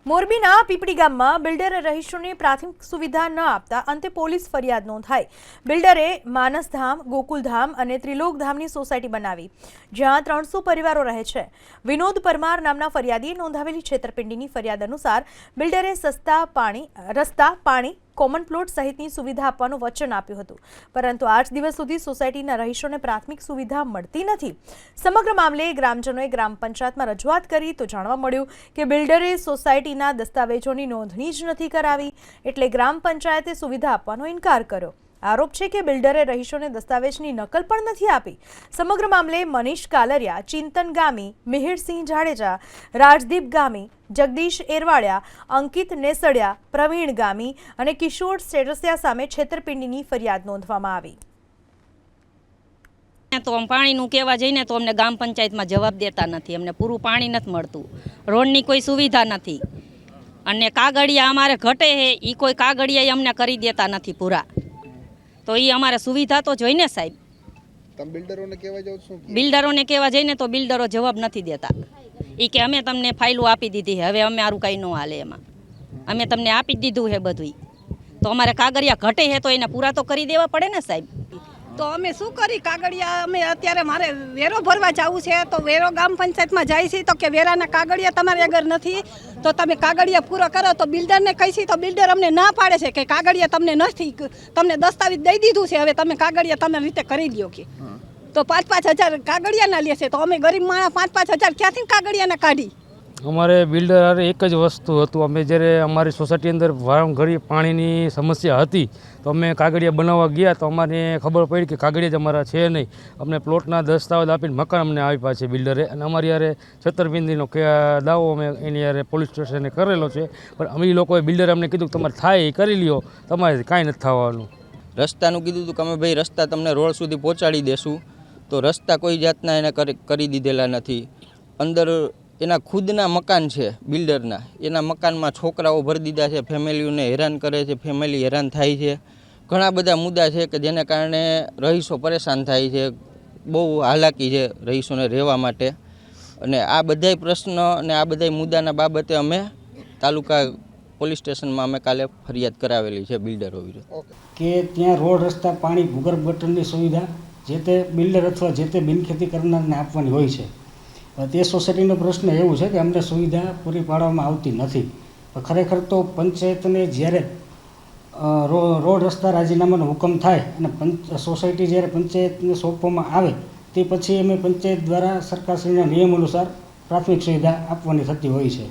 મોરબીના પીપળી ગામમાં બિલ્ડરે રહીશોને પ્રાથમિક સુવિધા ન આપતા અંતે પોલીસ ફરિયાદ નોંધાઈ। બિલ્ડરે માનસધામ, ગોકુલધામ અને ત્રિલોકધામની સોસાયટી બનાવી, જ્યાં 300 પરિવારો રહે છે। વિનોદ પરમાર નામના ફરિયાદીએ નોંધાવેલી છેતરપિંડીની ફરિયાદ અનુસાર બિલ્ડરે રસ્તા, પાણી, કોમન પ્લોટ સહિતની સુવિધા આપવાનું વચન આપ્યું હતું, પરંતુ આજ દિવસ સુધી સોસાયટીના રહીશોને પ્રાથમિક સુવિધા મળતી નથી। સમગ્ર મામલે ગ્રામજનોએ ગ્રામ પંચાયતમાં રજૂઆત કરી તો જાણવા મળ્યું કે બિલ્ડરે સોસાયટીના દસ્તાવેજોની નોંધણી જ નથી કરાવી, એટલે ગ્રામ પંચાયતે સુવિધા આપવાનો ઇનકાર કર્યો। આરોપ છે કે બિલ્ડરે રહીશોને દસ્તાવેજની નકલ પણ નથી આપી। સમગ્ર મામલે મનીષ કાલરિયા, ચિંતન ગામી, મિહિરસિંહ જાડેજા, રાજદીપ ગામી, જગદીશ એરવાડિયા, અંકિત નેસડિયા, પ્રવીણ ગામી અને કિશોર સેરસિયા સામે છેતરપિંડીની ફરિયાદ નોંધવામાં આવી। તો પાણીનું કહેવા જઈને તો અમને ગામ પંચાયતમાં જવાબ દેતા નથી, અમને પૂરું પાણી નથી મળતું, રોડની કોઈ સુવિધા નથી અને કાગળિયા અમારે ઘટે છે એ કોઈ કાગળિયા અમને કરી દેતા નથી પૂરા, તો એ અમારે સુવિધા તો જોઈને સાહેબ। તમે બિલ્ડરોને કહેવા જાવ છો? બિલ્ડરોને કહેવા જઈને તો બિલ્ડરો જવાબ નથી દેતા, એ કે અમે તમને ફાઇલો આપી દીધી છે, હવે અમે આરું કંઈ ન હાલે, એમાં અમે તમને આપી દીધું છે બધું, તો અમારે કાગળિયા ઘટે છે તો એને પૂરા તો કરી દેવા પડે ને સાહેબ। તો અમે શું કરી? કાગળિયા અમે અત્યારે મારે વેરો ભરવા જવું છે, તો વેરો ગામ પંચાયતમાં જાય છે તો કે વેરાના કાગળિયા તમારે અગર નથી તો તમે કાગળિયા પૂરા કરો, તો બિલ્ડરને કહીશી તો બિલ્ડર અમને ના પાડે છે કે કાગળિયા તમને નથી, તમને દસ્તાવેજ દઈ દીધું છે, હવે તમે કાગળિયા તમારી રીતે કરી દો કે, તો 5-5 હજાર કાગળિયાના લેશે, તો અમે ગરીબ માણસ 5-5 હજાર ક્યાંથી કાગળિયાના કાઢી? અમારે બિલ્ડર એક જ વસ્તુ હતું, અમે જ્યારે અમારી સોસાયટી અંદર વારંઘડી પાણીની સમસ્યા હતી તો અમે કાગળિયા બનાવવા ગયા તો અમારે ખબર પડી કે કાગળિયા જ અમારા છે નહીં। અમને પ્લોટના દસ્તાવેજ આપીને મકાન અમને આપ્યા છે બિલ્ડરે, અને અમારી યારે છેતરપિંડીનો દાવો અમે એની યારે પોલીસ સ્ટેશને કરેલો છે, પણ અમે લોકોએ બિલ્ડરે અમને કીધું કે તમારે થાય એ કરી લ્યો, તમારે કાંઈ નથી થવાનું। રસ્તાનું કીધું હતું કે અમે ભાઈ રસ્તા તમને રોડ સુધી પહોંચાડી દેશું, તો રસ્તા કોઈ જાતના એને કરી દીધેલા નથી। અંદર એના ખુદના મકાન છે બિલ્ડરના, એના મકાનમાં છોકરાઓ ભરી દીધા છે, ફેમિલીઓને હેરાન કરે છે, ફેમિલી હેરાન થાય છે, ઘણા બધા મુદ્દા છે કે જેને કારણે રહીશો પરેશાન થાય છે, બહુ હાલાકી છે રહીશોને રહેવા માટે। અને આ બધાય પ્રશ્ન અને આ બધાય મુદ્દાના બાબતે અમે તાલુકા પોલીસ સ્ટેશનમાં અમે કાલે ફરિયાદ કરાવેલી છે બિલ્ડરો વિરુદ્ધ કે ત્યાં રોડ, રસ્તા, પાણી, ભૂગર્ભ ગટરની સુવિધા જે તે બિલ્ડર અથવા જે તે બિનખેતી કરનારને આપવાની હોય છે। તે સોસાયટીનો પ્રશ્ન એવું છે કે અમને સુવિધા પૂરી પાડવામાં આવતી નથી। ખરેખર તો પંચાયતને જ્યારે રોડ, રસ્તા, રાજીનામાનો હુકમ થાય અને સોસાયટી જ્યારે પંચાયતને સોંપવામાં આવે તે પછી અમે પંચાયત દ્વારા સરકારશ્રીના નિયમ અનુસાર પ્રાથમિક સુવિધા આપવાની થતી હોય છે।